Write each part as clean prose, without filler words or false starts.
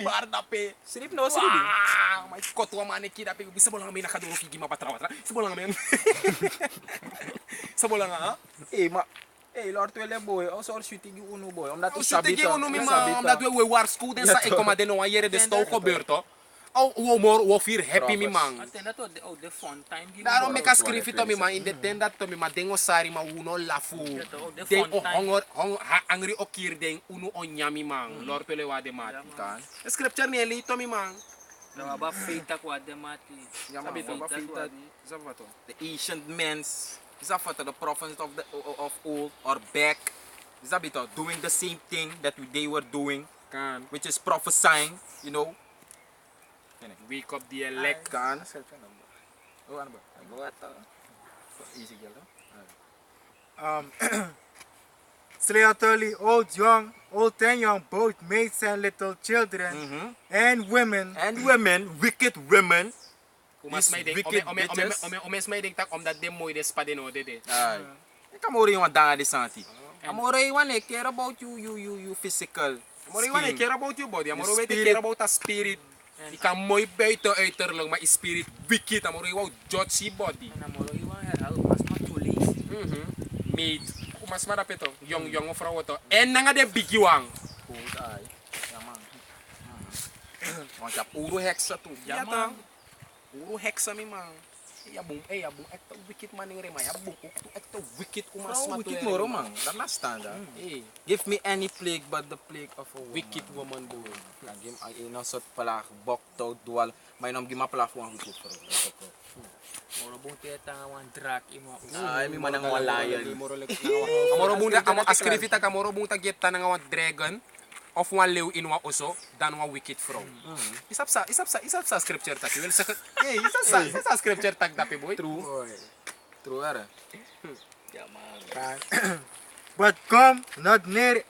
Bar dape. Strip no strip. Mas kotua mane ki dape bisa bolang mina kadoro ki gima patra. Sebolang men. Sebolang ah. Ma Lord tu ele boy, o sor shooting uno boy. Omdat O u shooting sabita. uno mi ma, omdat we war school den sa Ja, e koma de no ayere de sto gebeurto. Au o mor wo fir happy mi man. Atenda to de fontaine gi. Daarom me ka skrifi to mi ma in de tenda to mi ma dengo sari ma uno lafu. de Den o fontaine. hongor ha angri o kir den uno o nyami man. Lord pele wa de mat. Kan. Scripture ni eli to mi man. Dawa ba feita kwa de mati. Sabi to, Feita mafita. kwa di. Sabi to. The ancient men's. Sabi to, the prophets of old or back. Sabi to, doing the same thing that they were doing, Kan. which is prophesying, you know. Wake up the elect. Kan. Oh, ano ba? What? Easy girl, Slave early, old, young, old and young, both maids and little children, and women. And women, wicked women. Umas may ding, wicked bitches. omes may ding tak om dat de mooi des pa de no de de. Ay. Kamori yung danga de santi. Amore yung care about you physical. Amoro iwan skin. care about your body. Amoro Your weet spirit. care about a spirit. Ika mooi buiten uiterlijk, maar spirit wicked. Amoro iwan judge si body. Na moro iwan herhal mas matuli. Maid. Umas marap ito. Yung vrouw to. En nga de bigiwang. Goed, ay. Ja, man. Want je hebt puro heksa toe. Ja man. Puro heksa mi man. Ja boom, ekta wicked man ring ma. Ja boom, ekta wicked umas Vrouw, matu. wicked moro, man. Dat is standaard. Give me any plague but the plague of a woman. Wicked woman boy. Kan gim ay no sot pala bok to dual. May nom gima pala fu ang wicked vrouw. Moro bung teta wan drak imo. Ay, may manang walayan. Amoro bung da amo askrifita ka moro bung tageta nga wa dragon of one leeuw in wa oso dan wa wicked vrouw. Isap sa scripture tak. Wel sa isap sa scripture tak dapi boy. True. True, era. But come not near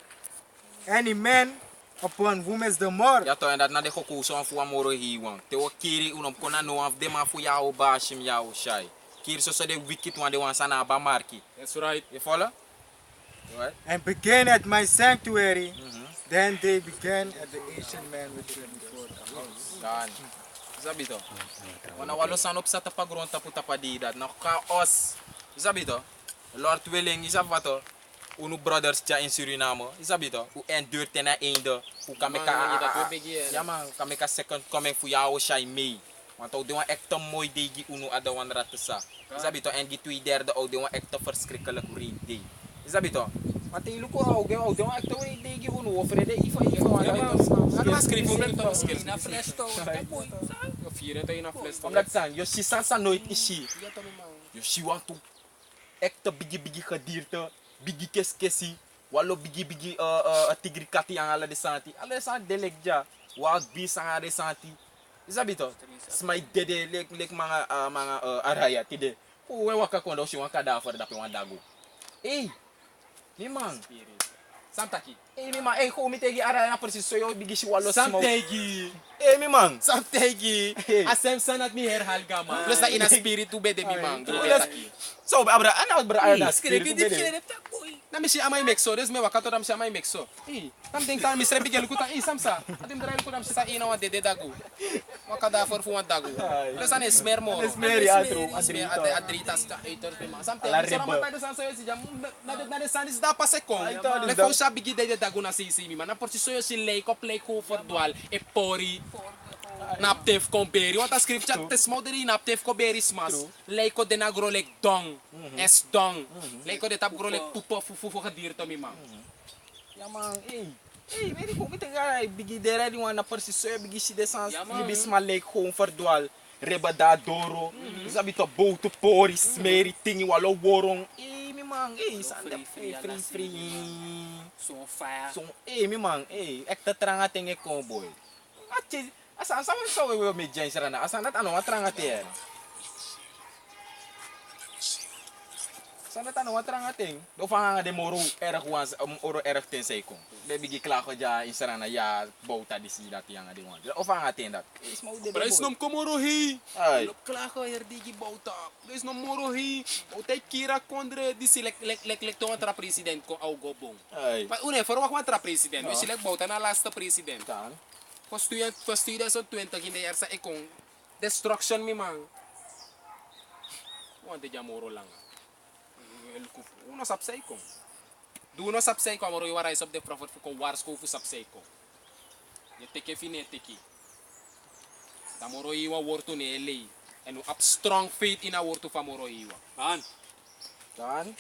any man upon women's the more. Ja to en dat na de kokuso aan fu amoro hiwan. Te o kiri unom kona no af de ma fu yao bashim yao shai. Kiri so de wicked one de wan sana ba marki. That's right. You follow? Right? And began at my sanctuary. Then they began at the Asian man which were before the house. Kan. Sabi to. Wana walo sanop sa tapagron tapu tapadidat na kaos. Sabi to. Lord willing, isabi to. Uno brothers ja in Suriname. Isabi to. U endure ten na einde. U kami ka ja man, kami ka second coming fu yao shai mei. Want ook de wan ekte mooi degi uno ada wan ratesa. Isabi to en die twee derde ook de wan ekte verschrikkelijk reet day. Isabi to. Want die luko ook de wan ekte reet degi uno ofrede ifa. Ano skrif mo nito? Skrif Na presto. Tapoy. Vier tayo na flesh. Omdat san, yo si sansa nooit ishi. Yo si want to ekte bigi gedierte, bigi kesi, walo bigi tigri kati ang ala de santi. Ala de santi delek ja. Wild beast ang ala de santi. Isabi to. Smay dede lek mga araya tide. Uwe waka kondo si wan kadaver dapi wan dago. Mimang. Samtaki. Mimang, kung umitegi araya na persis so yo bigi si walo smoke. Samtegi. Mimang. Samtegi. Asem sanat mi herhal gama. Plus na ina spirit tu bede mi mang. So, abra, ano abra araya? Skrip di kire tapoy. Na mi si amay mexo, des me wakato dam si amay mexo. Tam ting tam mi srebi gel kuta samsa. Adim darail ko dam si sa ina wa dede dago. Wakada for fu wan dago. Plus an esmer mo. Esmer atro, adritas ta hater pe ma. Samte so naman tayo sa soyo si jam. Na de sanis da pase ko. Le fo sa bigi dede dago na si mi man. Na por si soyo si lei ko play ko for dual e pori. Naptef ko beri, wat skrif chat tes moderi naptef ko beri smas. Leiko de na grolek dong, es dong. Leiko de tap grolek pupo fufu ka dirto mi mang. Yamang, very kung itaga bigi dera di wana persiso bigi si desans libis malek home for dual rebada doro. Sabi to bow to pori smeri tingi walo worong. Mi mang, sanda free. So fire. So, mi mang, ekta tranga tingi ko boy. Ache Asa sa wewe medya sarana. Asa nat ano watrang ate. Sana tanong watrang ating. Do fa nga de moro era kuan oro era ten say ko. De bigi kla ko ja insarana ya bauta di si dati yang ade wan. O fa nga ating dat. Is mo de. Prais nom komorohi. Ay. Kla ko digi bauta. Prais nom morohi. O tay kira kondre di si lek to atra president ko au gobong. Ay. Pa une for wa kontra president. We silek bauta na last president. Kan. Voor 2020 in de jaar sa ikong destruction mi man. Want de jamoro lang. Uno sapsay ko. Do no sapsay ko amoro iwa rise of the prophet fu ko wars ko fu sapsay ko. Ye teke fine teki. Damoro iwa wortu ne ele. And we have strong faith in our wortu famoro iwa. Kan. Dan.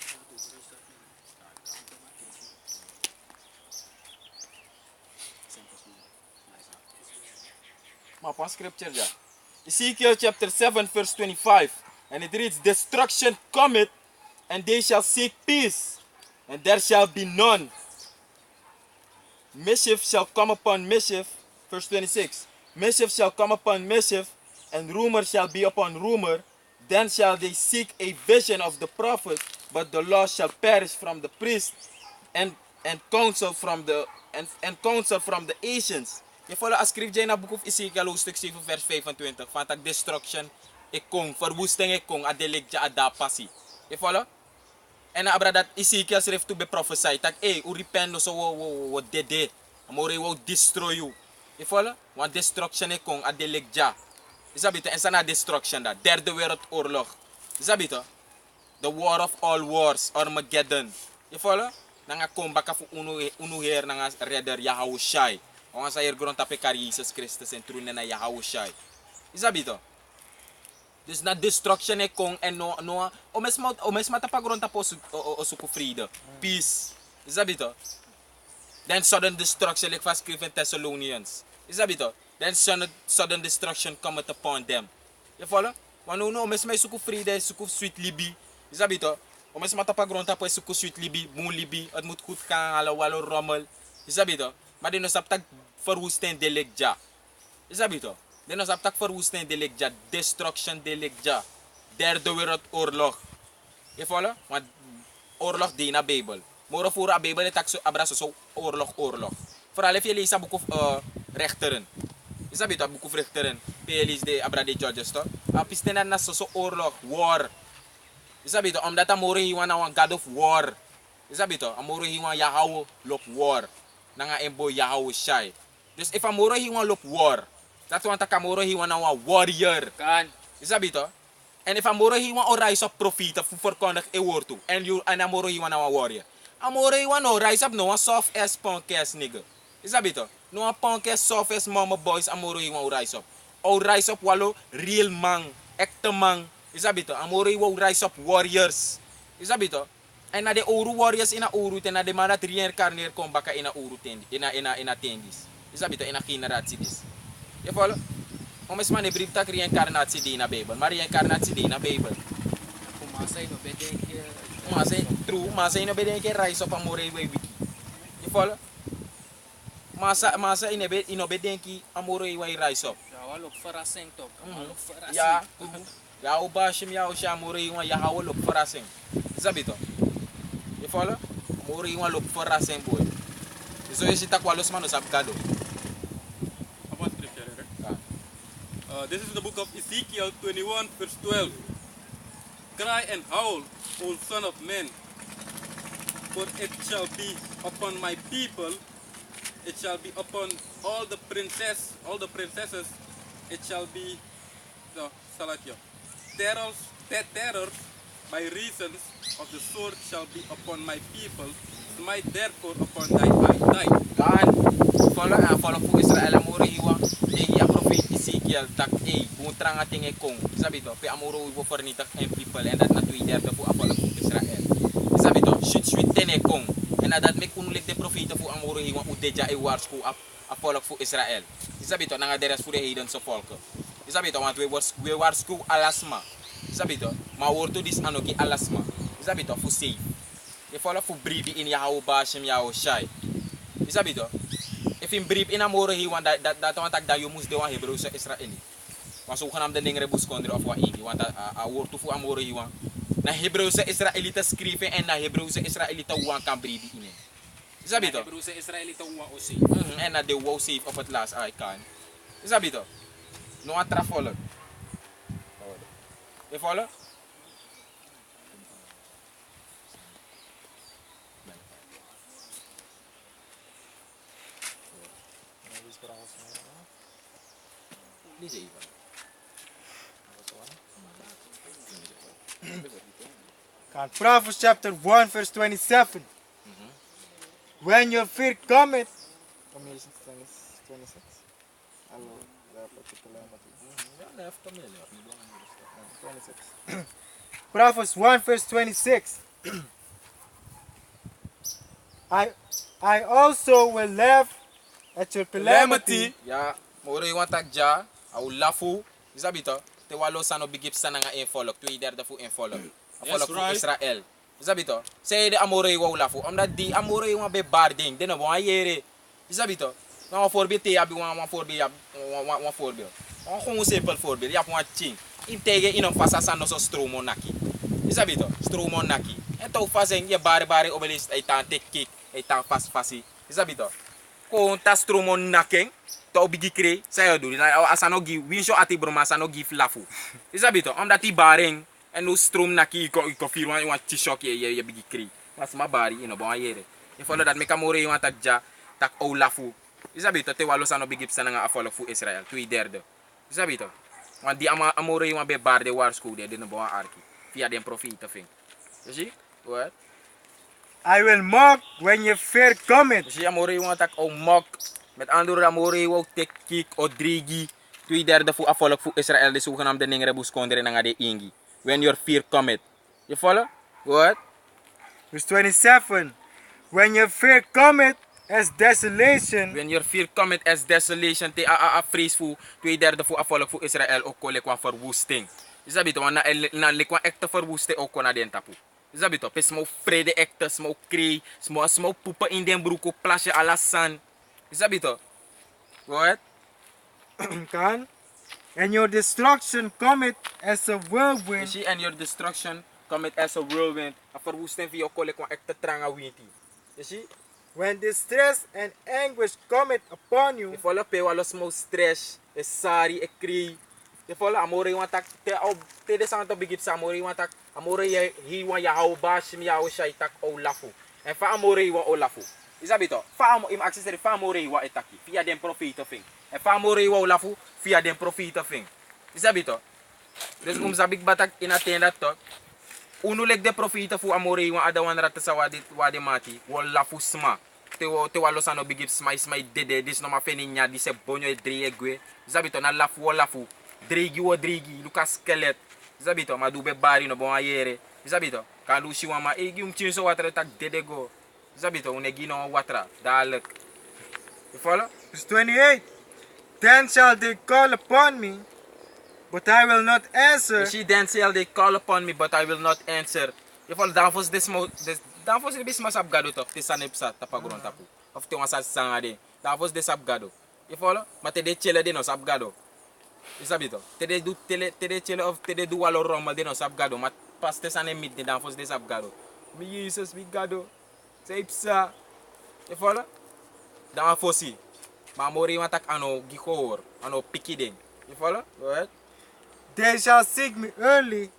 Maar van scripture ja. Ezekiel chapter 7 verse 25. And it reads, destruction cometh, and they shall seek peace, and there shall be none. Mischief shall come upon mischief. Verse 26. Mischief shall come upon mischief, and rumor shall be upon rumor. Then shall they seek a vision of the prophet, but the law shall perish from the priest, and counsel from the counsel from the ancients. Je volgt als schrift in het boek of Ezekiel hoofdstuk 7 vers 25. Van dat destruction ik kom, verwoesting ik kom, adelik ja adapasi. Je volgt? En abra dat Ezekiel schreef to be prophesied. Dat u repent so wo dede. Amore wo destroy you. Je volgt? Want destruction ik kom, adelik ja. Is dat beter? En sana destruction dat. Derde wereldoorlog. Is dat beter? The war of all wars, Armageddon. Je volgt? Nanga kom baka fu unu heer nanga redder Yahushai. Ons hier grond op Jesus Christus en troon na Yahushai. Is dat beter? Dus na destruction e kong en no o mesma tapa grond op osuku vrede. Peace. Is dat beter? Then sudden destruction like fast in Thessalonians. Is dat beter? Then sudden destruction cometh upon them. Je follow? Want no mesma suku vrede, suku sweet libi. Is dat beter? O mesma tapa grond op suku sweet libi, moe libi, het moet goed gaan, alle wallo rommel. Is dat beter? Maar die no sap tak verwoesting delik ja. Is dat beter? Die no sap tak verwoesting delik ja. Destruction delik ja. Derde wereldoorlog. Je follow? Want oorlog die na Bijbel. Moro voor a Bijbel het tak so abraso so oorlog. Vooral if je leest een boek of rechteren. Is dat beter? Een boek of rechteren. Je leest de abra de judges toch? Apisten na so oorlog, war. Is dat beter? Omdat amore hiwan na een god of war. Is dat beter? Amore hiwan Yahweh lop war. Nanga embo Yahushai. Dus if amoro hiwan lop war, dat want akamoro hiwan na een warrior. Kan. Is dat beter? En if amoro hiwan o rise up profita fu verkondig e woord toe. En amoro hiwan na een warrior. Amoro hiwan no rise up no een soft ass punk ass nigga. Is dat beter? No een punk ass soft ass mama boys amoro hiwan o rise up. O rise up wallo real man, echte man. Is dat beter? Amoro hiwan rise up warriors. Is dat beter? En na de ouro warriors in a ouro ten na de man dat reincarneer kom baka in a ouro tendi in a tendis. Is dat beter in a generatie dis. Je follow? Omes man de brief tak reincarnatie die na Bijbel, maar reincarnatie die na Bijbel. Kumasa ino bedenke. True, masa ino bedenke rise up amore we wiki. Je follow? Masa ino bedenki amore we rise up. Ja, walop verrassing toch. Walop verrassing. Ja, ja o bashim ja o shamore we ja hawo lop verrassing. Is dat beter? Je follow? Amore we lop verrassing boy. Zo je zit tak walos man op kado. One scripture, right? This is the book of Ezekiel 21, verse 12. Cry and howl, O son of man, for it shall be upon my people, it shall be upon all the princesses, it shall be terrors by reasons of the sword shall be upon my people. Smite therefore upon thy Kan follow fu Israel amoro hiwa degi a profet Ezekiel tak buntrang ating kong sabi to pe amoro wo fornitak en people and that na Twitter fu follow fu Israel sabi to shoot ten kong and that make unulik de profeta fu amoro hiwa udeja e wars ku a follow fu Israel sabi to nanga deres fu de heden so volk sabi to want we wars ku alasma sabi to ma worto dis anoki alasma sabi to fu safe je follow fu bribi in Yahweh Bashim Yahushai. Is dat beter? If in brief in amore hiwan dat want tak da you mus de wan Hebreeuwse Israëli. Want zogenaamde lingere buskondre of wat ingi. Want a woord fu amore hiwan. Na Hebreeuwse Israëlieten schrijven en na Hebreeuwse Israëlieten wan kan bribi in. Is dat beter? Hebreeuwse Israëlieten wan o safe. En na de wow safe op het laatst ay kan. Is dat beter? No a trafollen. Je follow? Lees even. And Proverbs chapter 1 verse 27. When your fear cometh, 26. Proverbs 1 verse 26. I also will laugh at your calamity. Ya, moro yung tak ja, au lafu, isabito, te walo sano bigip sa nga infolok, tu ider da fu infolok. Afolok fu right. Israel. Isabito, say de amore yung lafu, amda di amore yung be barding, de na bon ayere. Isabito, na forbi te abi wan forbi wan forbi. On kung simple forbi, ya wan ching. Intege inon fasa sano so stromo naki. Isabito, stromo naki. Então fazem ya bare obelist ay tan tek kick, ay tan fasi. Isabito. Kung ta stromo naking, to bigi kre, sayo do. Asano gi winsho ati broma asano gi lafu. Isabito, om dati bareng en no strom naki ko firwan wan t-shirt ye bigi kre. Mas mabari ino bon ayere. E follow that make amore wan tak ja tak o lafu. Isabito te walo sano bigi sana nga afolo fu Israel. Tu derde. Isabito. Wan di amore wan be barde war school de no bon arki. Via den profita thing. You see? What? I will mock when your fear cometh. Dus amore yung tak o mock. Met andere amore yung tek kik o drigi. 2/3 fu afolok fu Israel de zogenaamde ningere buskondere nga de ingi. When your fear cometh. You follow? What? Verse 27. When your fear cometh as desolation. When your fear cometh as desolation te a vrees fu 2/3 fu afolok fu Israel o ko lekwa verwoesting. Isabito na lekwa ekte verwoesting o ko na den tapu. Isabito pe smo vrede ekte smo kree smo pupa in den broeko plasje alasan. Isabito. What? Kan? And your destruction cometh as a You whirlwind. see, and your destruction cometh as a whirlwind. A verwoesting via ko lekwa ekte tranga winti. You see? When distress and anguish cometh upon you. E fala pe wala smo stress, e sari, e kree. E fala amore yung atak te de santo bigip sa amore yung atak amore hiwa ya haubash mi ya ushay tak o lafu. E fa amore yung o lafu. Isabito, fa im accessory fa amore yung etaki. Via den profita thing. E fa amore yung o lafu via den profita thing. Isabito. Dus kung sabig batak inatenda to, uno leg de profita fu amore yung adawan rata sa wadi mati, wal lafu sma. Te walo sano bigip smai dede dis no ma feninya di se bonyo e driegwe. Isabito na lafu o lafu. Drigi, Lucas Skelet. Isabito, ma dube bari no bon ayere. Isabito, kan lu siwa ma egi chinso watra tak dedego. Isabito, unegi no watra dalek. You follow? Verse 28. Then shall they call upon me, but I will not answer. You see, then shall they call upon me, but I will not answer. You follow? Danfos danfos ibis masabgado to. Tisanipsa tapagron tapu. Of te wasa sangade. Danfos de sabgado. You follow? Mate de chele de no sabgado. Isabito, tede chele of tede du walo romal de no sabgado, mat paste sane mit de danfos de sabgado. Mi Jesus mi gado. Seipsa. You follow? Danfosi. Ma mori matak ano gihor, ano pikiding. You follow? Go ahead. They shall seek me early,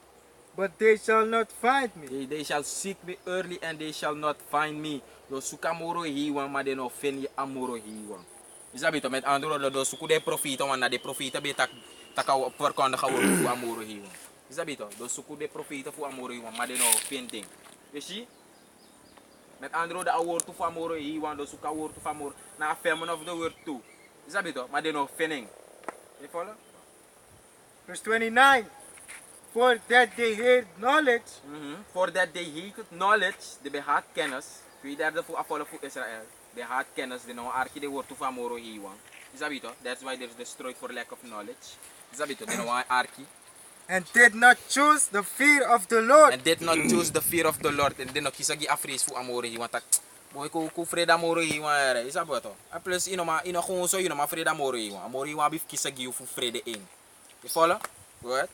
but they shall not find me. They shall seek me early and they shall not find me. Do suka moro hiwan ma de no fen amoro hiwan. Isabito met andro do suku de profita wan na de profita be tak takaw perkonda kawo fu amoro hiwan. Isabito do suku de profita fu amoro hiwan ma de no pending. You see? Met andro da awor tu fu amoro hiwan do suka awor tu famor na affirmation of the word too. Isabito ma de no fening. You follow? Verse 29. For that they hate knowledge, For that they hated knowledge, de behaat kennis. 2/3 fu apollo fu Israel. De haat kennis, de no arki de word tu famoro hiwan. Isabito, that's why there's destroyed for lack of knowledge. Isabito, de no arki. and did not choose the fear of the Lord. And did not choose the fear of the Lord. And de no kisagi afres fu amoro hiwan tak. Boy ku freda amoro hiwan ere. Isaboto. A plus ino kung so ino ma freda amoro hiwan. Amoro hiwan bif kisagi fu frede in. You follow? What?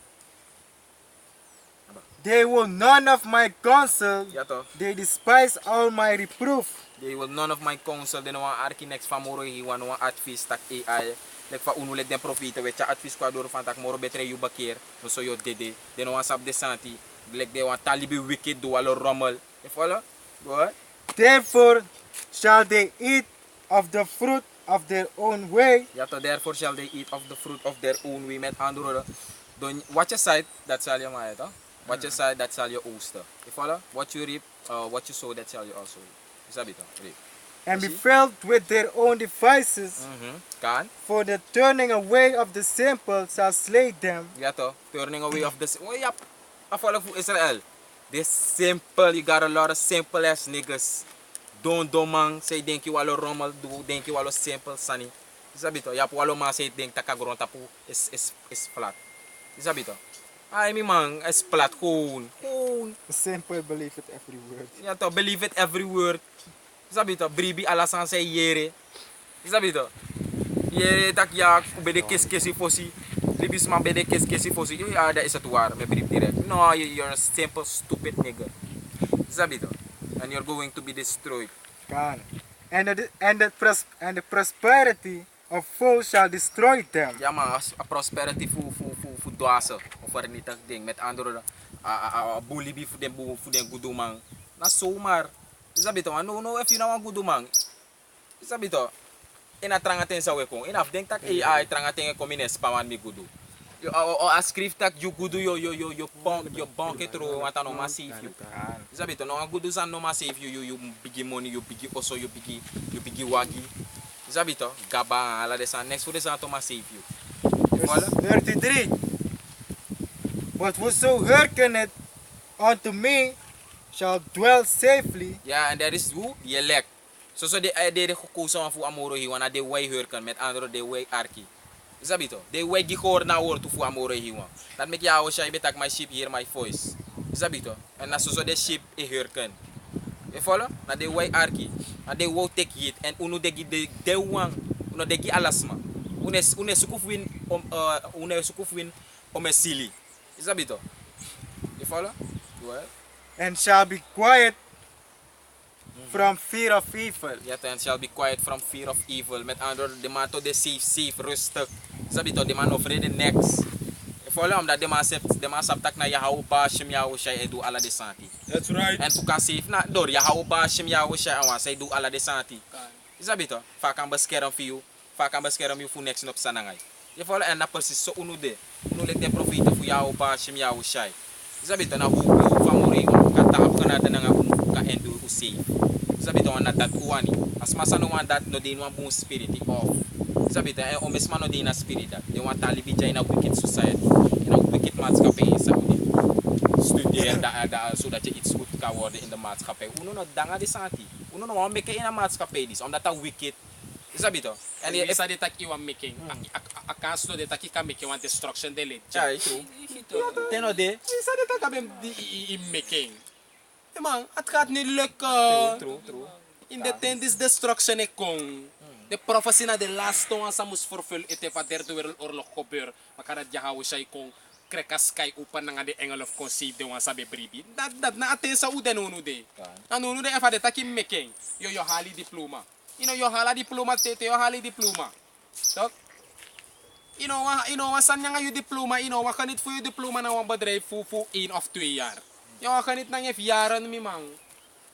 They will none of my counsel. Ja toch? They despise all my reproof. They will none of my counsel. De no arki next famoro hiwan no advice tak AI. Lek fa unu lek den profita we cha advice kwa door van tak moro betre yu bakeer. No so yo dede. De no sab de santi. Lek de wan talibi wicked do walo rommel. You follow? What? Therefore shall they eat of the fruit of their own way. Ja, toch, therefore shall they eat of the fruit of their own way. Met andere woorden, wat je zaait, dat zal je maaien, toch? Wat je zaait, dat zal je oosten. Je follow? What you reap, what you sow, that shall you also reap. Is dat toch? Reap. And be filled with their own devices, Kan? for the turning away of the simple shall slay them. Ja, toch? Turning away of the... Oh, ja. Afvallen voor Israël. This simple, you got a lot of simple ass niggas. Don't man, say denk je walo rommel do, denk je walo simple sani. Isabito, ya po walo man say denk takagron tapu is flat. Isabito. Ay mi man, is flat gewoon. The simple believe it every word. Ja to, believe it every word. Isabito, bribi alasan say yere. Isabito. Yere tak ya bede kesi fosi. Libis man bede kesi fosi. Ja, dat is het waar, me brief direct. No, you're a simple stupid nigga. Isabito. And you're going to be destroyed. Kan. And the prosperity of fools shall destroy them. Ja man, a prosperity voor dwazen of voor niet dat ding. Met andere woorden, a bully voor den goede man. Na zomaar. Is dat beter man? No, if you nou een goede man. Is dat beter? In a trangaten zou ik komen. In af denk dat AI trangaten kom in een spawan mi goede. A schrift dat you goede yo bank het ro want dan maar save you. Is dat beter? No a goede san no maar save you bigi money, you bigi also you bigi wagi. Is dat beter? Gaba ala de san next for de san to maar save you. Verse 33. But whoso hearkeneth unto me shall dwell safely. Ja, en dat is hoe? Je elect. Zo de gekozen voor amoro hier, want de wij hurken met andere de wij arki. Is dat beter? De wij die hoor na hoor voor amoro hier. Dat make jou als jij betak my ship hier my voice. Is dat beter? En dan zo de ship e hurken. Je follow? Na de wij arki. Na de wou take hit en uno de wang, uno de alasma. Une sukuf win om sili. Is dat beter? Je follow? Well. And shall be quiet from fear of evil. Ja, and shall be quiet from fear of evil. Met andere woorden, de man tot de safe, rustig. Sabi to, de man over de next. Je follow omdat de man saptak na Yahweh Bashim Yahweh Shai en doe alla de santi. That's right. En voor kan safe na door Yahweh Bashim Yahweh Shai en zij doe alla de santi. Sabi to, vaak kan beschermen voor jou, vaak kan beschermen jou voor next op sanangay. Je follow en dat precies zo uno de. Uno lek de profita voor Yahweh Bashim Yahweh Shai. Sabi to, na hoe van moring kata op kanada na nga ka endo u safe. Sabi to, na dat uwani. As masano wan dat no din wan bon spirit off. Sabi to, o mesma no din na spirit dat. De wan talibi jay na wicked society. In a wicked maatschappij sabi. Studeer zodat je iets goed kan worden in de maatschappij. Uno no danga de santi. Uno no wan meke in a maatschappij dis omdat dat wicked. Sabi to. En je is dat ik iwan making. Akan so de taki kan make one destruction de lid. Ja, true. Teno de. Is dat ik kan die making. Man, het gaat niet lukken. True. In de tent is destruction ik kon. De profetie na de laatste one sa moest vervullen. Het heeft wat derde wereldoorlog gebeurd. Maar kan het Yahweh zij kon. Kreka sky open na de engel of conceive de one sa bebribi. Dat na aten sa uden unu de. Na unu de even de taki making. Yo hali diploma. You know, yo hala diploma tete, yo hali diploma. Toch? You know, wat san nga je diploma, you know, wat kan niet voor je diploma na een bedrijf voor 1 of 2 jaar. Je kan niet na 5 jaren, mi man.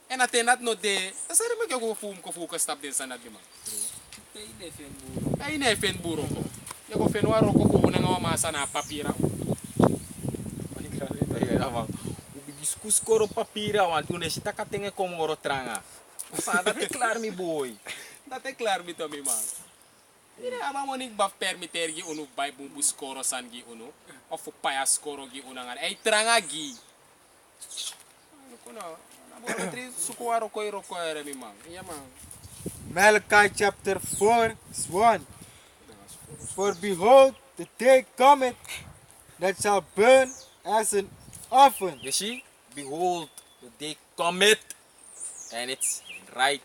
En dat is no de, dan zeg je me ko fu stap din sana di man. Ay ne fen buro ko. Je ko fen waro ko ko na nga masa na papira. Discus koro papira want toen is het katenge komoro tranga. Sa dat is klaar mi boy. Dat is klaar met mi man. Ine ama monik baf permitter gi unu bay bumbu skoro san gi unu. Of paya skoro gi unu ngan. Ay tranga gi. Kuno. Na bo sukuaro koy roko ere mi man. Ja man. Malachi chapter 4 verse 1. For behold, the day cometh that shall burn as an oven. You see? Behold, the day cometh and it's right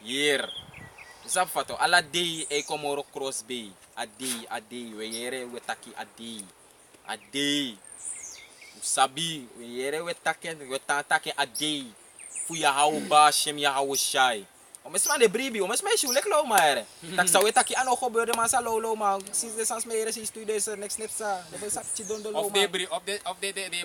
here. Isap fato, ala day e komoro cross bay. A day, we yere we taki a day. Usabi, we yere we taki a day. Fu Yahweh Bashim Yahweh Shai. O mesma de bribi, o mesma ishu lek lo maar. Tak sa we taki ano gebeurde man sa lo man. Sinds de sans meer is studees next sa. De be sap chi don do lo Of de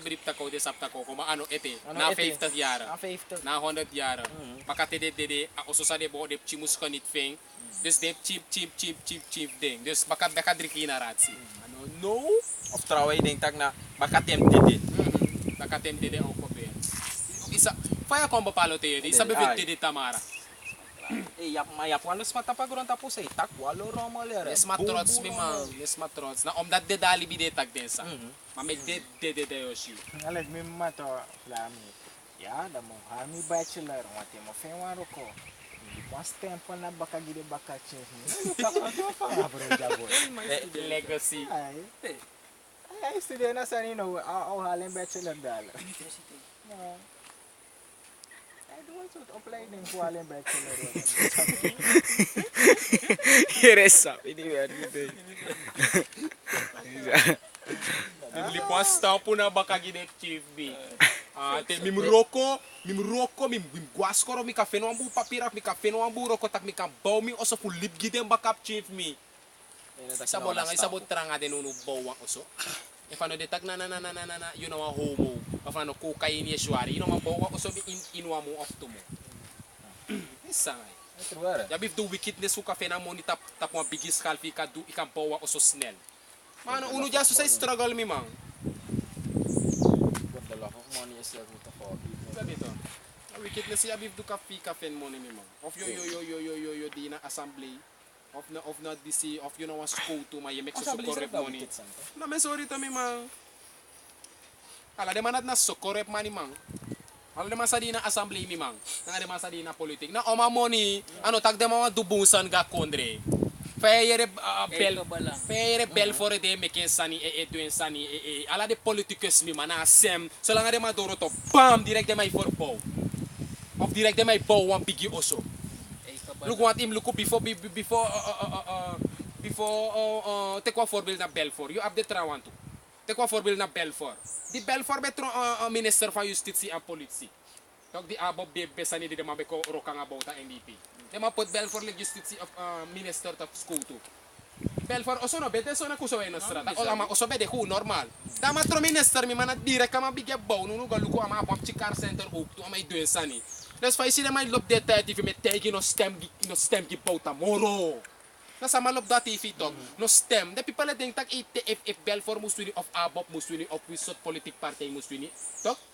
brief tako, de sap tako, kung ano ete, na 50 jaar. Na 50. Na 100 jaar. Makate de, also sa de bo, de chimus kan niet ving. Dus de cheap ding. Dus baka drinken na ratsi. Ano, no? Of trouwens, ik denk dat na baka tem dit. Baka tem dede ook op weer. Isa, faya kombo palo te, isa bevit dede tamara. Eh, ya walo smata pa grond tapo say tak walo romo lere. Yes matrots mi man, yes matrots. Na omdat de dali bide tag densa. Maar met de yoshi. Alas mi mato flami. Ya, da mo hami bachelor, wati mo fe waro ko. Di pas tempo na baka gide baka chef. Ka bro jago. Legacy. Ay. Ay, studio na sa nino, au halen bachelor dala. No. Ay, doon sa apply din ko halen bachelor. Interessa, ini verdi. Lipas tapo na baka gide chief B. Te mimroko, mim guaskoro mi kafe no ambu papira, mi kafe no ambu roko tak mi kan bau mi oso fu lip gide bakap chief mi. Isa lang, isa mo tranga de no bawang oso. If ano detak na you know a homo. If ano cocaine yeshwari, you know a bawang oso inwa mo off to mo. Isa ngay. Ya bif do wickedness fu kafe na mo ni tap mo bigis kalfi ka do ikan bawang oso snell. Mano uno jaso sa struggle mi mang. Sabi to. Wickedness ya bif do kafe mo ni mi mang. Of yo di na assembly. Of not DC, of you know was school to my make so correct money. Na me sorry to mi mang. Ala de manat na so correct money mang. Ala de masadi na assembly mi mang. Na de masadi na politik. Na oma money, ano tag de mga dubusan ga kondre. Feyere bel for de meken sani doen sani ala de politicus mi man na sem. So lang de ma doro to bam direct de my for bow. Of direct de my bow one biggie also. Look what him look before take one voorbeeld naar Belfort. You have the Trawanto. Take one voorbeeld naar Belfort. Die Belfort betro minister van justitie en politie. Donc die abo besani die de man beko rokang about a NDP. De man put Belfort le justitie of minister of school to. Belfort oso no bete so na kuso en strada. O ama oso bede ku normal. Da ma tro minister mi man direct ama bigge bow no ga luko ama bom chikar center ook to ama doen sani. Dus fai sila may lob de TV met tegi no stem ki pauta moro. Nasa malop da TV talk no stem. The people think tak if Belfort muswini of Abop muswini of wisot politic party muswini. Tok?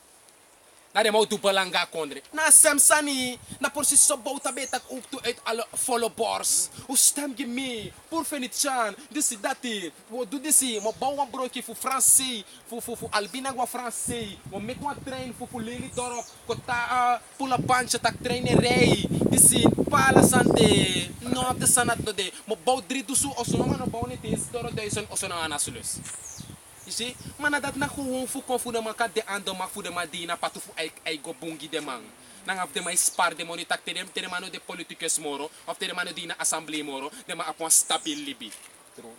Na de mau dupalanga kondre. Na sem sani na por si so bauta betak ook to uit alle follow bars. O stem gi me por fenitchan. Disi dati. Wo do disi mo bau wan broki fu francês, fu albina gwa francês. Mo mek wan train fu leli dorop ko ta pula pancha tak train rei. Disi pala sante. No ap de sanat do de. Mo bau dridu su oso no bau ne tes doro deison oso na anasulus. You see, mana dat na gewoon fu konfu de man ka de ando mak fu de man di na patu fu ay go bungi de man. Nang af de man spar de moni tak tere mano de politicus moro, of tere mano di na assembly moro, de man apon stabil libi.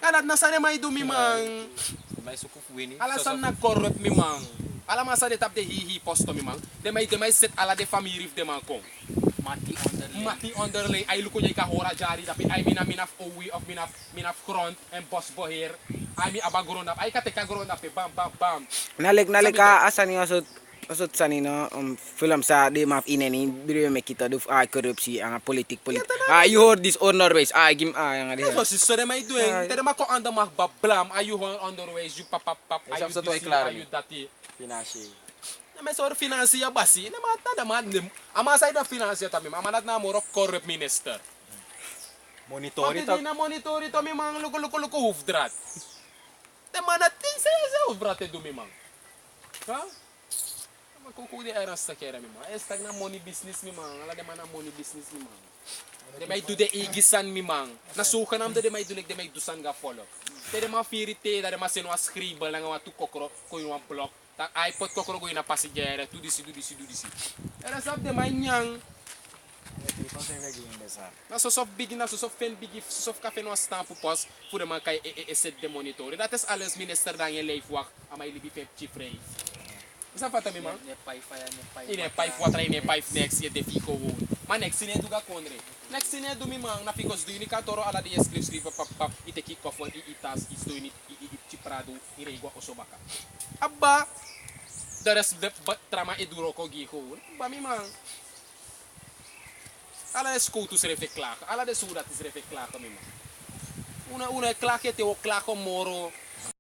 Alat na sa de may dumi man. May sukuf wini. Alasan na corrupt mi man. Ala masa de tap de hihi posto mi man. De may set ala de family rif de man kong. Mati underlay ay luko jay ka hora jari tapi ay minaf owi of minaf front and boss boher. Ay mi abagron up ay kateka gron up bam. Nalik ka asan yung asot sanino film sa di map ineni biro me kita duf korupsi ang politik. You heard this honor ways gim yang ada. So so de may doing tere ma ko anda mak bablam ay you honor ways you pap ay you dati Pinasi. na may sort financier basi na mata da man ama side na financier tami amanat na mo corrupt minister. Monitor ito na monitor ito mi mang luko hufdrat. Te manat sa hufdrat do mi mang. Ha? Kukuli ay rasta kera mi mang. Estag na money business mi mang. Ala de man na money business mi mang. De may do de igisan mi mang. Nasuka nam de may dunig de may dusan ga follow. Te de ma firite da de ma sino scribble nga wa tu kokro ko yung block. Tak iPod kokro ko ina passenger tu disi. Era sab de may nyang. Na so soft big na so soft fen big so soft cafe no stamp pos voor de man kay set de monitor. Dat is alles minister dan je leef wak amay libi pep chifre. Isa fata mi man. Ine pipe water ine pipe next ye de fico wo. Man next ine duga kondre. Next ine du mi man na ficos do ni katoro ala de escribe pap ite kick off on itas is do ni chiprado ire igwa osobaka. Abba the rest de trama eduro ko giho. Ba mi man. Alla de scooters refe klagen. Alla de soedat is refe klagen, mima. Una klagen te o klagen moro.